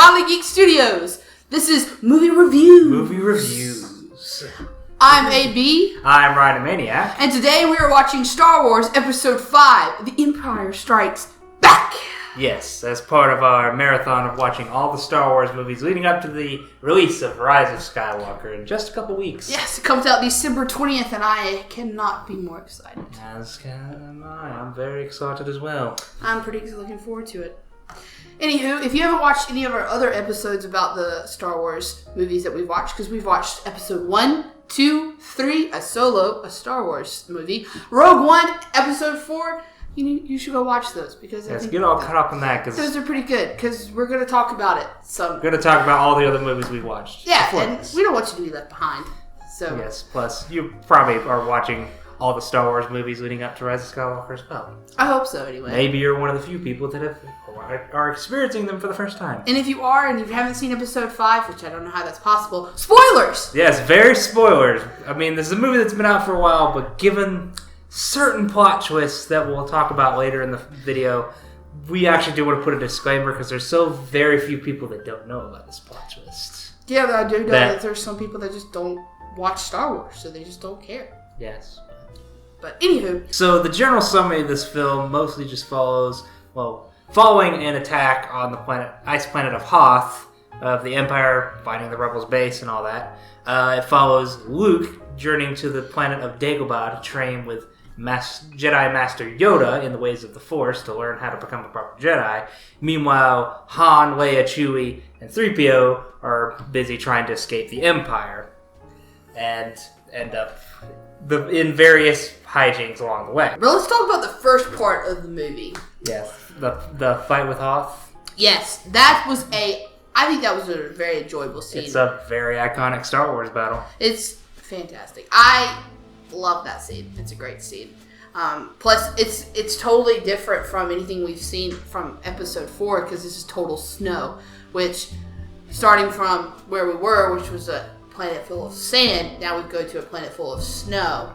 Godly Geeks Studios. This is Movie Reviews. Movie Reviews. I'm AB. I'm Ryan Maniac. And today we are watching Star Wars Episode 5, The Empire Strikes Back. Yes, as part of our marathon of watching all the Star Wars movies leading up to the release of Rise of Skywalker in just a couple weeks. Yes, it comes out December 20th, and I cannot be more excited. As can I. I'm very excited as well. I'm pretty looking forward to it. Anywho, if you haven't watched any of our other episodes about the Star Wars movies that we've watched, because we've watched Episode 1, 2, 3, a Star Wars movie, Rogue One, Episode 4, you should go watch those, because I think get all caught up on that, because those are pretty good, because we're going to talk about it. So we're going to talk about all the other movies we've watched. Yeah, and we don't want you to be left behind. So yes, plus you probably are watching all the Star Wars movies leading up to Rise of Skywalker as well. I hope so, anyway. Maybe you're one of the few people that are experiencing them for the first time. And if you are, and you haven't seen Episode 5, which I don't know how that's possible, spoilers! Yes, very spoilers. I mean, this is a movie that's been out for a while, but given certain plot twists that we'll talk about later in the video, we actually do want to put a disclaimer, because there's so very few people that don't know about this plot twist. Yeah, but I do know that there's some people that just don't watch Star Wars, so they just don't care. Yes. But anywho. So the general summary of this film mostly just follows, following an attack on the ice planet of Hoth, of the Empire finding the Rebels' base and all that. It follows Luke journeying to the planet of Dagobah to train with Jedi Master Yoda in the ways of the Force to learn how to become a proper Jedi. Meanwhile, Han, Leia, Chewie, and 3PO are busy trying to escape the Empire and end up in various hijinks along the way. But let's talk about the first part of the movie. Yes, the fight with Hoth. Yes, I think that was a very enjoyable scene. It's a very iconic Star Wars battle. It's fantastic. I love that scene. It's a great scene. Plus, it's totally different from anything we've seen from Episode 4, because this is total snow, which, starting from where we were, which was a planet full of sand, now we go to a planet full of snow,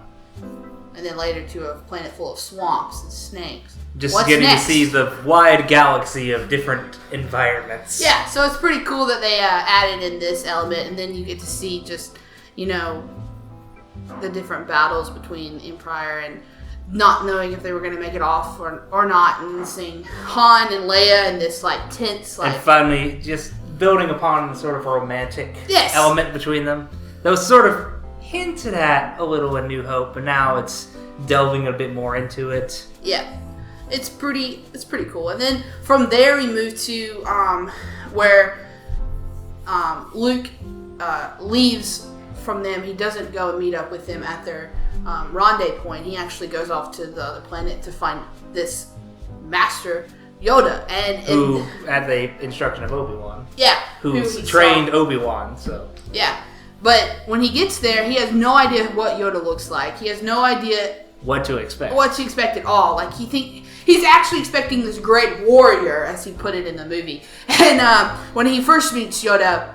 and then later to a planet full of swamps and snakes. Just getting to see the wide galaxy of different environments. Yeah, so it's pretty cool that they added in this element, and then you get to see just, the different battles between the Empire and not knowing if they were going to make it off or not, and seeing Han and Leia in this tense and finally just building upon the sort of romantic element between them. That was sort of hinted at a little in New Hope, but now it's delving a bit more into it. Yeah, it's pretty cool. And then from there we move to where Luke leaves from them. He doesn't go and meet up with them at their rendezvous point. He actually goes off to the other planet to find this Master Yoda, who at the instruction of Obi-Wan. Yeah, who's trained Obi-Wan. So yeah, but when he gets there, he has no idea what Yoda looks like. He has no idea what to expect at all. He's actually expecting this great warrior, as he put it in the movie. And when he first meets Yoda,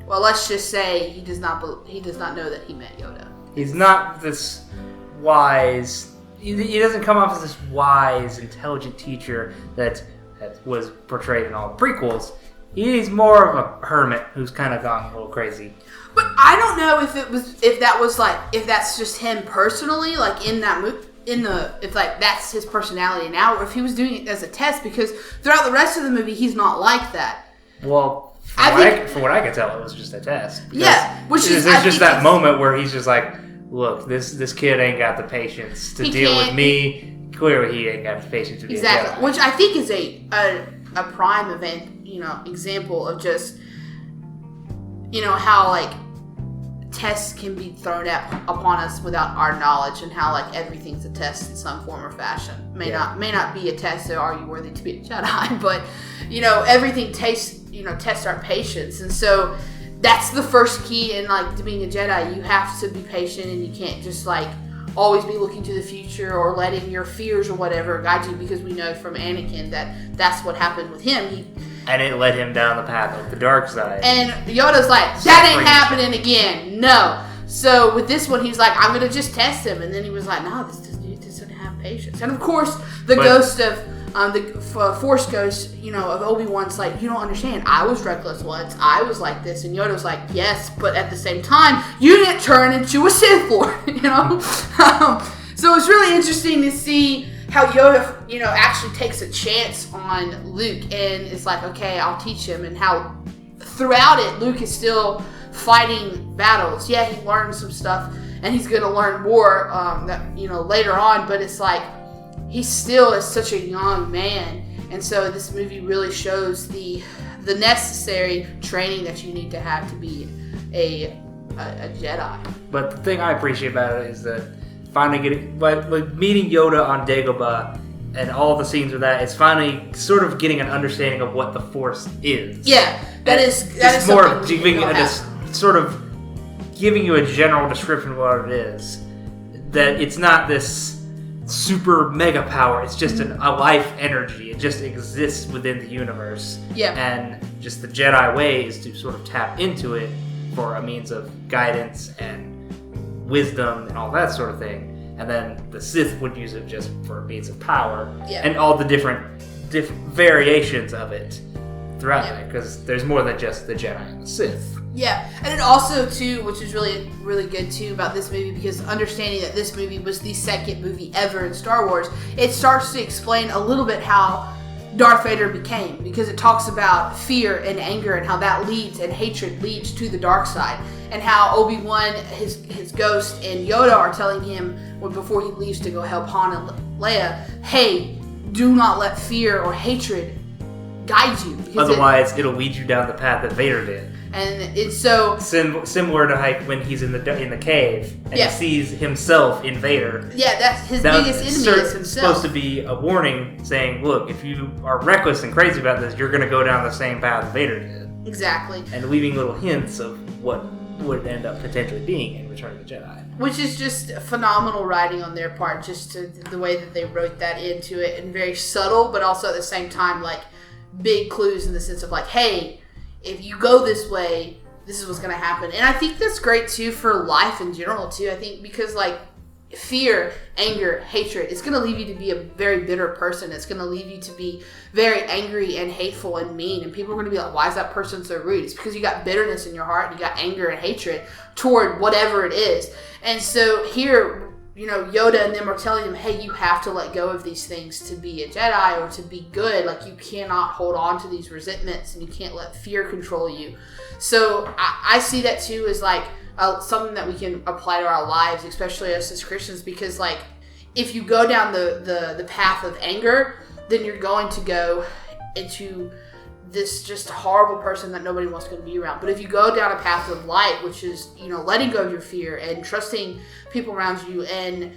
well, let's just say he does not know that he met Yoda. He's not this wise. He doesn't come off as this wise, intelligent teacher that was portrayed in all the prequels. He's more of a hermit who's kind of gone a little crazy. But I don't know if that's just him personally, in that movie, if that's his personality now, or if he was doing it as a test, because throughout the rest of the movie he's not like that. Well, from what I could tell, it was just a test. Yeah, there's just that moment where he's just like, look, this kid ain't got the patience to deal with me. Clearly, he ain't got the patience to deal with me. Which I think is a prime event, example of just, how tests can be thrown upon us without our knowledge, and how everything's a test in some form or fashion. May not be a test. So are you worthy to be a Jedi? But everything tests our patience, and so that's the first key in to being a Jedi. You have to be patient, and you can't just always be looking to the future or letting your fears or whatever guide you, because we know from Anakin that that's what happened with him. And it led him down the path of the dark side. And Yoda's like, that ain't happening again. No. So with this one, he's like, I'm going to just test him. And then he was like, no, this dude doesn't have patience. And of course, the ghost of The Force Ghost, of Obi-Wan's like, you don't understand. I was reckless once. I was like this. And Yoda's like, yes, but at the same time, you didn't turn into a Sith Lord, So it's really interesting to see how Yoda, actually takes a chance on Luke and it's like, okay, I'll teach him, and how throughout it, Luke is still fighting battles. Yeah, he learned some stuff, and he's going to learn more later on, but it's like he still is such a young man, and so this movie really shows the necessary training that you need to have to be a Jedi. But the thing I appreciate about it is that finally meeting Yoda on Dagobah and all the scenes with that, it's finally sort of getting an understanding of what the Force is. Yeah, that is more giving sort of giving you a general description of what it is. That it's not this super mega power, it's just a life energy. It just exists within the universe. Yeah. And just the Jedi way is to sort of tap into it for a means of guidance and wisdom and all that sort of thing. And then the Sith would use it just for a means of power. Yeah. And all the different variations of it throughout it, because there's more than just the Jedi and the Sith. Yeah, and it also, too, which is really, really good, too, about this movie, because understanding that this movie was the second movie ever in Star Wars, it starts to explain a little bit how Darth Vader became, because it talks about fear and anger and how that leads, and hatred leads to the dark side, and how Obi-Wan, his ghost, and Yoda are telling him before he leaves to go help Han and Leia, hey, do not let fear or hatred guide you. Otherwise, it'll lead you down the path that Vader did. And it's so similar to when he's in the cave and he sees himself in Vader. Yeah, that's his biggest enemy is himself. It's supposed to be a warning saying, look, if you are reckless and crazy about this, you're going to go down the same path Vader did. Exactly. And leaving little hints of what would end up potentially being in Return of the Jedi. Which is just phenomenal writing on their part, just the way that they wrote that into it, and very subtle, but also at the same time, like, big clues in the sense of like, hey, if you go this way, this is what's going to happen. And I think that's great, too, for life in general, too. I think because, like, fear, anger, hatred, it's going to leave you to be a very bitter person. It's going to leave you to be very angry and hateful and mean. And people are going to be like, why is that person so rude? It's because you got bitterness in your heart and you got anger and hatred toward whatever it is. And so here, Yoda and them are telling him, hey, you have to let go of these things to be a Jedi or to be good. Like, you cannot hold on to these resentments and you can't let fear control you. So I see that, too, as, like, something that we can apply to our lives, especially us as Christians, because, like, if you go down the path of anger, then you're going to go into this just horrible person that nobody wants to be around. But if you go down a path of light, which is, letting go of your fear and trusting people around you and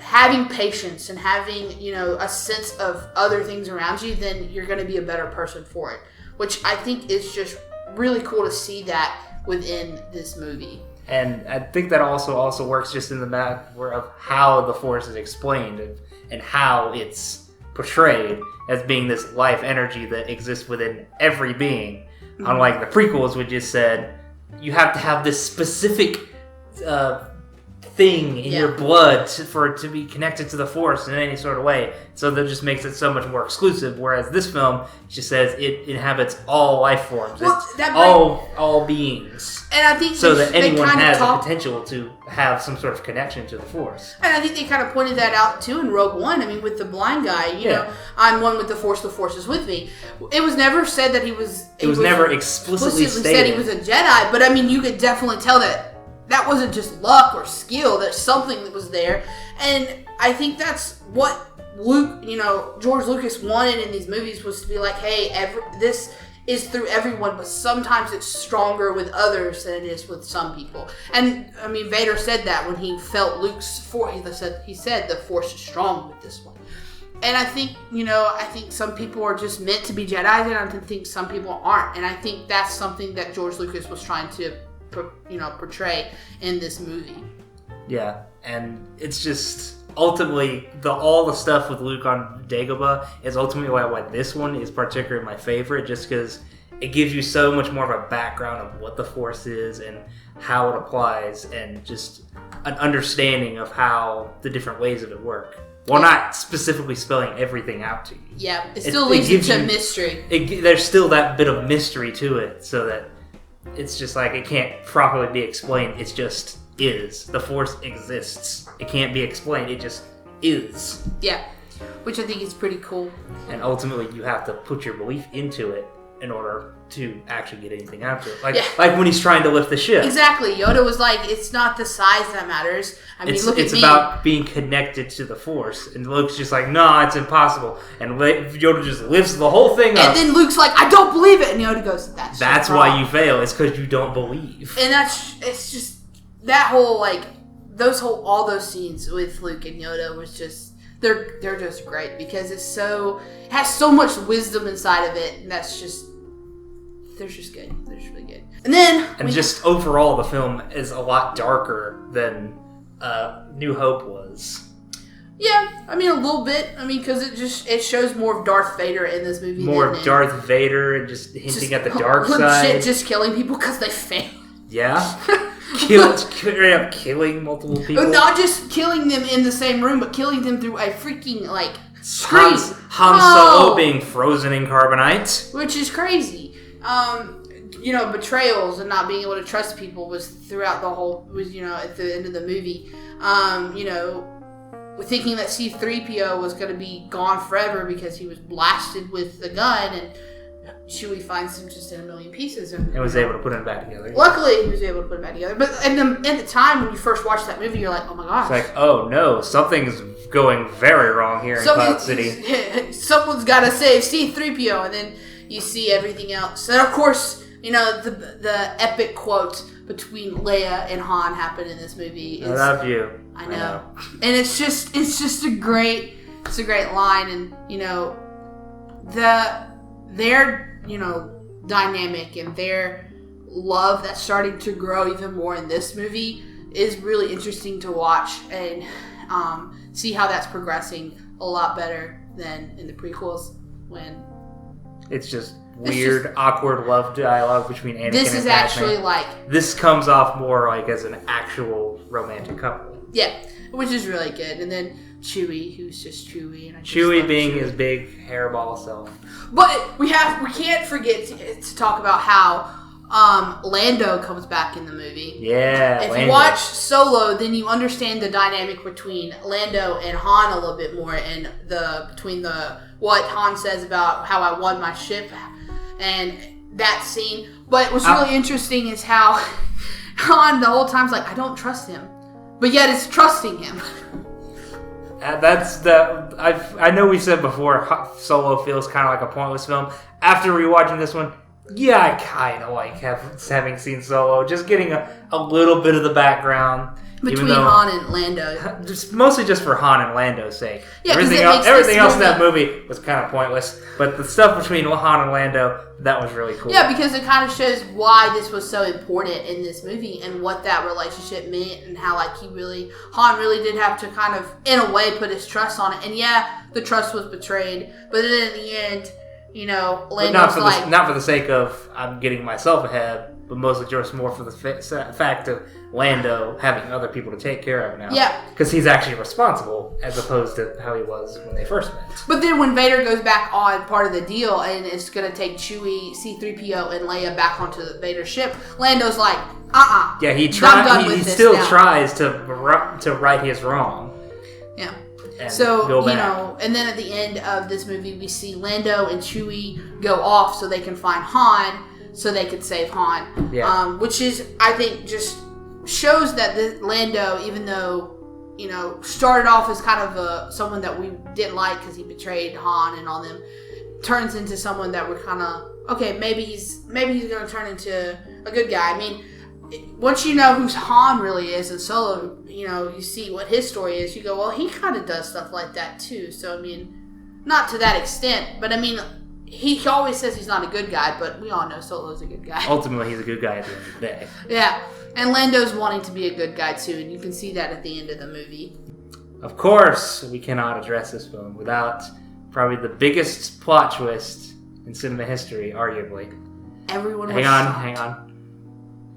having patience and having, a sense of other things around you, then you're going to be a better person for it, which I think is just really cool to see that within this movie. And I think that also works just in the matter of how the Force is explained and how it's portrayed as being this life energy that exists within every being. Mm-hmm. Unlike the prequels, which just said you have to have this specific thing in your blood for it to be connected to the Force in any sort of way. So that just makes it so much more exclusive. Whereas this film just says it inhabits all life forms. Well, it's all beings. And I think so that anyone has the potential to have some sort of connection to the Force. And I think they kind of pointed that out too in Rogue One. I mean, with the blind guy, you know, I'm one with the Force is with me. It was never said that he was. It was never explicitly stated. Said he was a Jedi, but I mean, you could definitely tell that wasn't just luck or skill. There's something that was there. And I think that's what George Lucas wanted in these movies, was to be like, hey, this is through everyone, but sometimes it's stronger with others than it is with some people. And, I mean, Vader said that when he felt Luke's force. He said the Force is strong with this one. And I think, some people are just meant to be Jedi, and I think some people aren't. And I think that's something that George Lucas was trying to portray in this movie. Yeah, and it's just ultimately all the stuff with Luke on Dagobah is ultimately why this one is particularly my favorite, just because it gives you so much more of a background of what the Force is and how it applies, and just an understanding of how the different ways of it work. while not specifically spelling everything out to you. Yeah, it still leaves it to mystery. There's still that bit of mystery to it, so that it's just like it can't properly be explained. It just is. The Force exists. It can't be explained. It just is. Yeah, which I think is pretty cool. And ultimately, you have to put your belief into it in order to actually get anything out of it. Like when he's trying to lift the ship. Exactly. Yoda was like, it's not the size that matters. I mean, look at me. It's about being connected to the Force. And Luke's just like, no, it's impossible. And Yoda just lifts the whole thing up. And then Luke's like, I don't believe it. And Yoda goes, that's why you fail. It's because you don't believe. And it's just, that whole, like, all those scenes with Luke and Yoda was just, they're just great because it has so much wisdom inside of it. And that's just, they're just good. They're just really good. And then... overall, the film is a lot darker than New Hope was. Yeah, I mean, a little bit. I mean, because it shows more of Darth Vader in this movie. More of Darth Vader and just hinting at the dark side. Shit, just killing people because they fail. Yeah. Killing multiple people. Not just killing them in the same room, but killing them through a freaking, like, screen. Han Solo being frozen in carbonite. Which is crazy. Betrayals and not being able to trust people was throughout the whole, at the end of the movie. Thinking that C-3PO was going to be gone forever because he was blasted with the gun, and Chewie finds him just in a million pieces. And was able to put him back together. Luckily, he was able to put him back together. But at the time when you first watched that movie, you're like, oh my gosh. It's like, oh no, something's going very wrong here in Cloud City. Someone's got to save C-3PO, and then you see everything else. And of course, the epic quote between Leia and Han happened in this movie. I love you. I know. And it's just a great line, and their dynamic and their love that's starting to grow even more in this movie is really interesting to watch and see how that's progressing a lot better than in the prequels when it's just weird, awkward love dialogue between Anakin and Padme. This is actually like... This comes off more like as an actual romantic couple. Yeah, which is really good. And then Chewie, who's just Chewie. And Chewie being his big hairball self. But we can't forget to talk about how Lando comes back in the movie. Yeah, If you watch Solo, then you understand the dynamic between Lando and Han a little bit more, and between what Han says about how I won my ship and that scene. But what's really interesting is how Han the whole time's like, I don't trust him, but yet it's trusting him. I know we said before Solo feels kind of like a pointless film. After rewatching this one, yeah, I kind of like having seen Solo. Just getting a little bit of the background. Between Han and Lando. Mostly just for Han and Lando's sake. Yeah, everything else in that movie was kind of pointless. But the stuff between Han and Lando, that was really cool. Yeah, because it kind of shows why this was so important in this movie and what that relationship meant and how Han really did have to kind of, in a way, put his trust on it. And yeah, the trust was betrayed. But then in the end, Lando's not for the sake of I'm getting myself ahead, but mostly just more for the fact of Lando having other people to take care of now. Yeah. Because he's actually responsible as opposed to how he was when they first met. But then when Vader goes back on part of the deal and it's going to take Chewie, C-3PO, and Leia back onto the Vader ship, Lando's like, Yeah, he tries to right his wrong. Yeah. And so, and then at the end of this movie, we see Lando and Chewie go off so they can find Han, so they could save Han. Yeah. Which is, I think, just shows that Lando, even though, started off as kind of someone that we didn't like because he betrayed Han and all them, turns into someone that we're kind of, okay, maybe he's going to turn into a good guy. I mean, once you know who Han really is in Solo, you see what his story is, you go, well, he kind of does stuff like that too. So, I mean, not to that extent, but I mean, he always says he's not a good guy, but we all know Solo's a good guy. Ultimately, he's a good guy at the end of the day. Yeah, and Lando's wanting to be a good guy too, and you can see that at the end of the movie. Of course, we cannot address this film without probably the biggest plot twist in cinema history, arguably. Everyone was Hang on.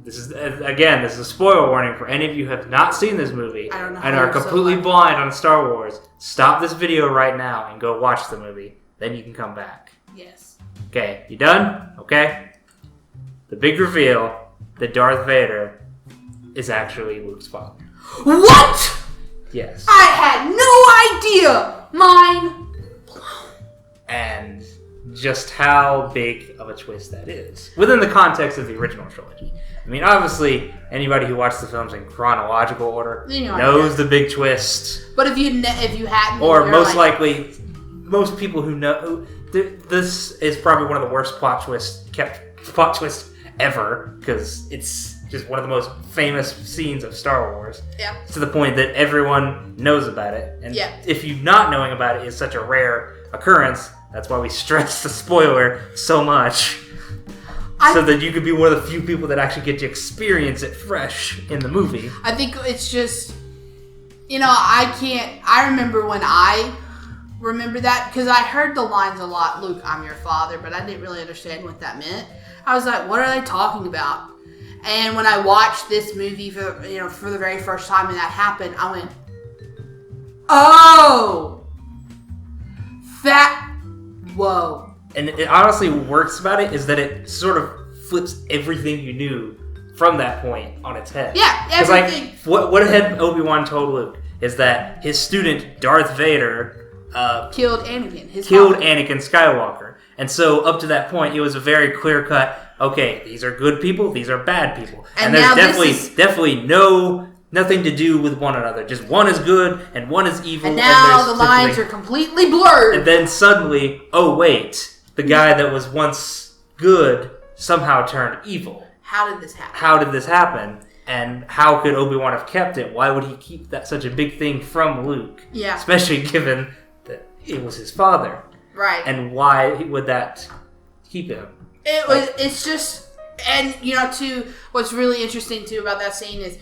This is a spoiler warning for any of you who have not seen this movie and are completely blind on Star Wars. stop this video right now and go watch the movie. Then you can come back. Yes. Okay, you done? Okay. The big reveal that Darth Vader is actually Luke's father. What? Yes. I had no idea. Mine blown. And just how big of a twist that is within the context of the original trilogy. I mean, obviously, anybody who watched the films in chronological order knows the big twist. But if you hadn't, or most likely, most people who know, this is probably one of the worst plot twists ever, because it's just one of the most famous scenes of Star Wars. Yeah. To the point that everyone knows about it, and if you not knowing about it is such a rare occurrence, that's why we stress the spoiler so much. So that you could be one of the few people that actually get to experience it fresh in the movie. I think it's just, I remember when I remember that, because I heard the lines a lot, Luke, I'm your father, but I didn't really understand what that meant. I was like, what are they talking about? And when I watched this movie for the very first time and that happened, I went, oh, whoa. And it honestly works about it is that it sort of flips everything you knew from that point on its head. Yeah, everything. Like, what had Obi-Wan told Luke is that his student, Darth Vader, killed Anakin. Anakin Skywalker. And so up to that point, it was a very clear-cut, okay, these are good people, these are bad people. And there's definitely nothing to do with one another. Just one is good and one is evil. And now the lines are completely blurred. And then suddenly, oh wait, the guy that was once good somehow turned evil. How did this happen? And how could Obi-Wan have kept it? Why would he keep that such a big thing from Luke? Yeah. Especially given that it was his father. Right. And why would that keep him? It's just, and too, what's really interesting too about that scene is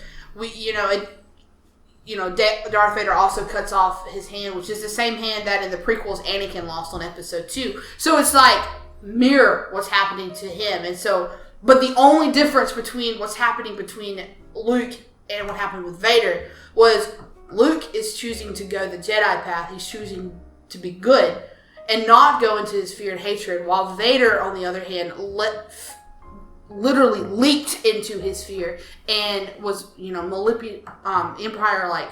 Darth Vader also cuts off his hand, which is the same hand that in the prequels Anakin lost on episode 2. So it's like mirror what's happening to him. And so, but the only difference between what's happening between Luke and what happened with Vader was Luke is choosing to go the Jedi path. He's choosing to be good and not go into his fear and hatred, while Vader, on the other hand, literally leaped into his fear and was, Empire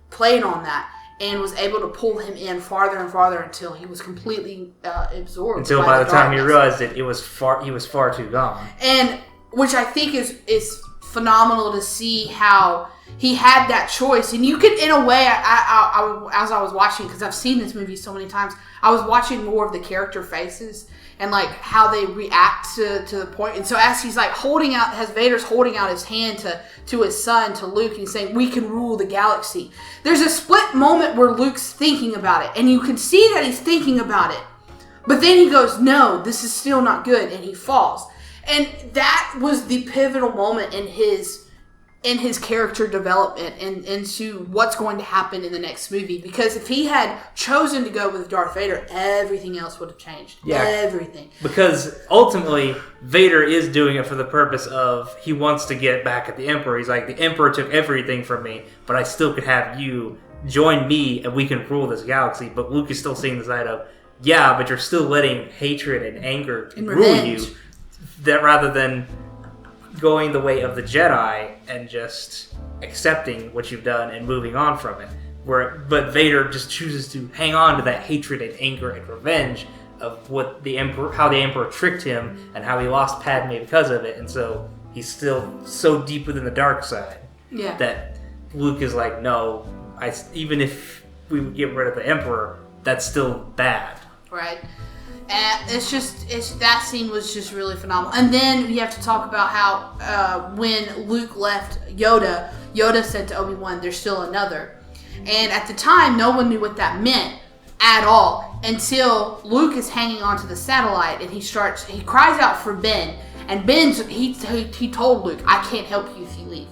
played on that and was able to pull him in farther and farther until he was completely absorbed. Until by the time he realized it, he was far too gone. And which I think is phenomenal to see how he had that choice. And you could, in a way, I as I was watching, because I've seen this movie so many times, I was watching more of the character faces and how they react to the point. And so as he's Vader's holding out his hand to his son, to Luke, and he's saying, we can rule the galaxy. There's a split moment where Luke's thinking about it, and you can see that he's thinking about it. But then he goes, no, this is still not good, and he falls. And that was the pivotal moment in his character development and into what's going to happen in the next movie. Because if he had chosen to go with Darth Vader, everything else would have changed. Yeah. Everything. Because ultimately, Vader is doing it for the purpose of he wants to get back at the Emperor. He's like, the Emperor took everything from me, but I still could have you join me and we can rule this galaxy. But Luke is still seeing the side of, yeah, but you're still letting hatred and anger rule you. That rather than going the way of the Jedi and just accepting what you've done and moving on from it. But Vader just chooses to hang on to that hatred and anger and revenge of what how the Emperor tricked him and how he lost Padme because of it. And so he's still so deep within the dark side that Luke is like, no, even if we would get rid of the Emperor, that's still bad. Right. And that scene was just really phenomenal. And then you have to talk about how when Luke left Yoda said to Obi-Wan, there's still another. And at the time, no one knew what that meant at all until Luke is hanging onto the satellite and he cries out for Ben. And Ben, he told Luke, I can't help you if you leave.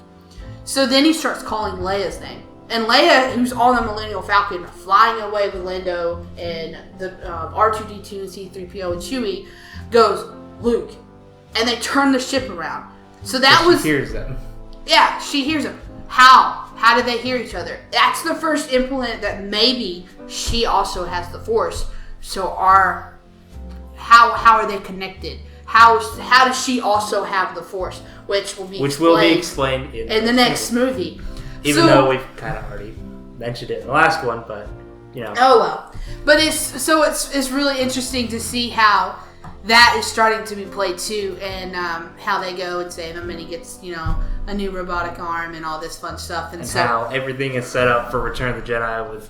So then he starts calling Leia's name. And Leia, who's on the Millennium Falcon, flying away with Lando and the R2-D2 and C-3PO and Chewie, goes, Luke. And they turn the ship around. So that she hears them. Yeah, she hears him. How did they hear each other? That's the first implement that maybe she also has the Force. So how are they connected? How does she also have the Force? Which will be explained in the next movie. Even though we've kind of already mentioned it in the last one, but Oh well, but it's really interesting to see how that is starting to be played too, and how they go and save him, and he gets a new robotic arm and all this fun stuff, and so how everything is set up for Return of the Jedi with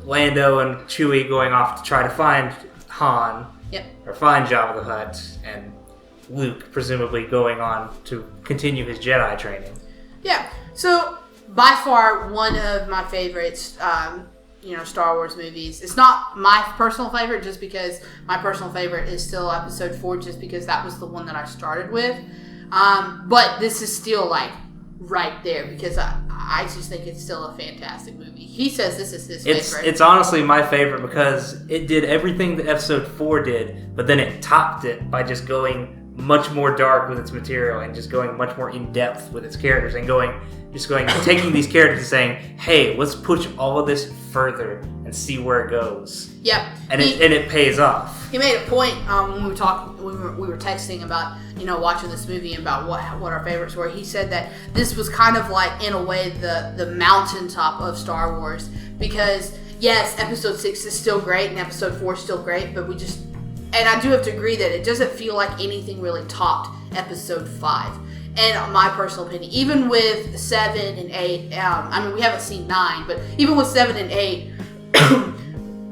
Lando and Chewie going off to try to find Han, or find Jabba the Hutt, and Luke presumably going on to continue his Jedi training. Yeah, so by far one of my favorites. Star Wars movies. It's not my personal favorite just because my personal favorite is still Episode 4 just because that was the one that I started with. But this is still like right there because I just think it's still a fantastic movie. He says this is his favorite. It's honestly my favorite because it did everything that Episode 4 did, but then it topped it by just going much more dark with its material and just going much more in depth with its characters and taking these characters and saying, hey, let's push all of this further and see where it goes. Yep. And it pays off. He made a point when we were texting about watching this movie and about what our favorites were. He said that this was kind of like in a way the mountaintop of Star Wars because yes, Episode 6 is still great and Episode 4 is still great, but and I do have to agree that it doesn't feel like anything really topped Episode 5. And my personal opinion, even with 7 and 8, we haven't seen 9, but even with 7 and 8,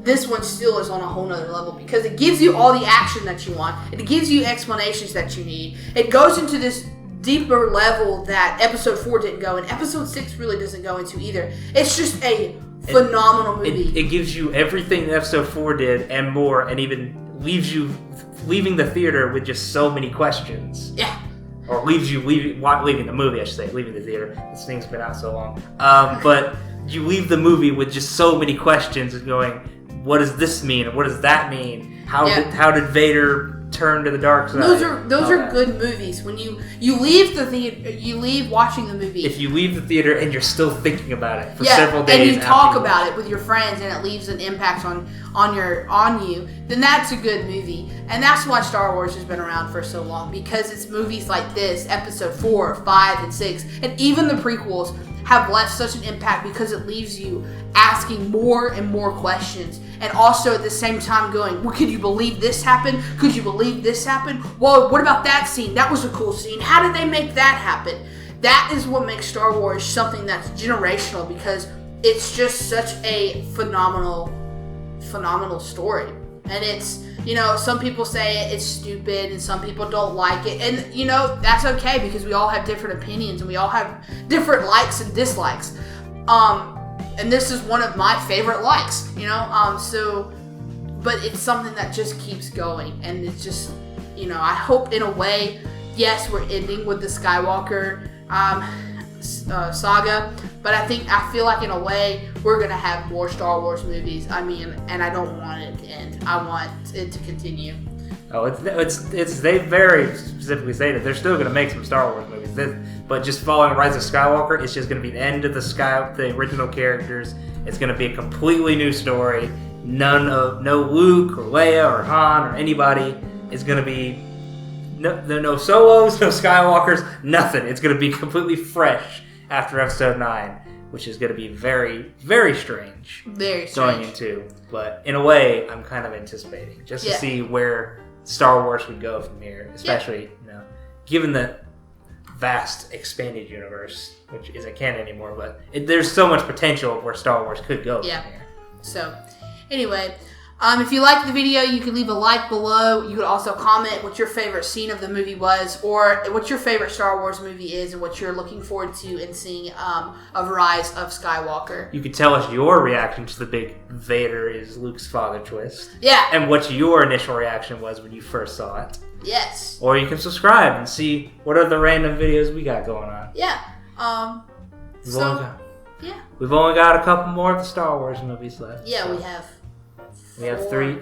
this one still is on a whole nother level because it gives you all the action that you want. It gives you explanations that you need. It goes into this deeper level that Episode 4 didn't go, and Episode 6 really doesn't go into either. It's just a phenomenal movie. It gives you everything that Episode 4 did and more, and even leaves you leaving the theater with just so many questions. Yeah. Or leaving the movie, I should say, leaving the theater. This thing's been out so long. But you leave the movie with just so many questions and going, what does this mean? What does that mean? How did Vader turn to the dark side? Those are good movies. When you leave the theater, you leave watching the movie. If you leave the theater and you're still thinking about it for several days, and you talk about it with your friends, and it leaves an impact on you, then that's a good movie. And that's why Star Wars has been around for so long, because it's movies like this, Episode 4, 5, and 6, and even the prequels have left such an impact because it leaves you asking more and more questions, and also at the same time going, well, could you believe this happened? Could you believe this happened? Well, what about that scene? That was a cool scene. How did they make that happen? That is what makes Star Wars something that's generational, because it's just such a phenomenal story. And it's, some people say it's stupid and some people don't like it. And, that's okay, because we all have different opinions and we all have different likes and dislikes. And this is one of my favorite likes, but it's something that just keeps going. And it's just, I hope in a way, yes, we're ending with the Skywalker saga, but I feel like in a way we're gonna have more Star Wars movies. And I don't want it to end. I want it to continue. Oh, it's they very specifically stated they're still gonna make some Star Wars movies, but just following Rise of Skywalker, it's just gonna be the end of the original characters. It's gonna be a completely new story. No Luke or Leia or Han or anybody. It's gonna be no Solos, no Skywalkers, nothing. It's going to be completely fresh after Episode 9, which is going to be very, very strange. Very strange. Going into. But in a way, I'm kind of anticipating just to see where Star Wars would go from here, especially, given the vast expanded universe, which isn't canon anymore, but there's so much potential of where Star Wars could go from here. So, anyway, if you liked the video, you can leave a like below. You could also comment what your favorite scene of the movie was, or what your favorite Star Wars movie is, and what you're looking forward to in seeing of Rise of Skywalker. You could tell us your reaction to the big Vader is Luke's father twist. Yeah. And what your initial reaction was when you first saw it. Yes. Or you can subscribe and see what other random videos we got going on. Yeah. We've only got a couple more of the Star Wars movies left. Yeah, we have. We have three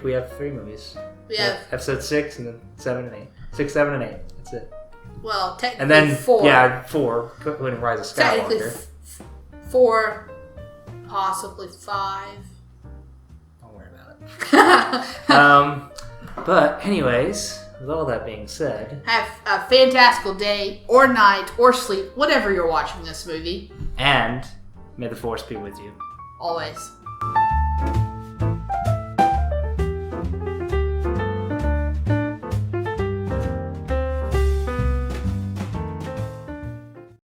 movies. We have Episode 6 and then 7 and 8. 6, 7, and 8. That's it. Well, technically and then 4. Yeah, 4, including Rise of Skywalker. 4, possibly 5. Don't worry about it. But anyways, with all that being said, have a fantastical day or night or sleep, whatever you're watching this movie. And may the force be with you. Always.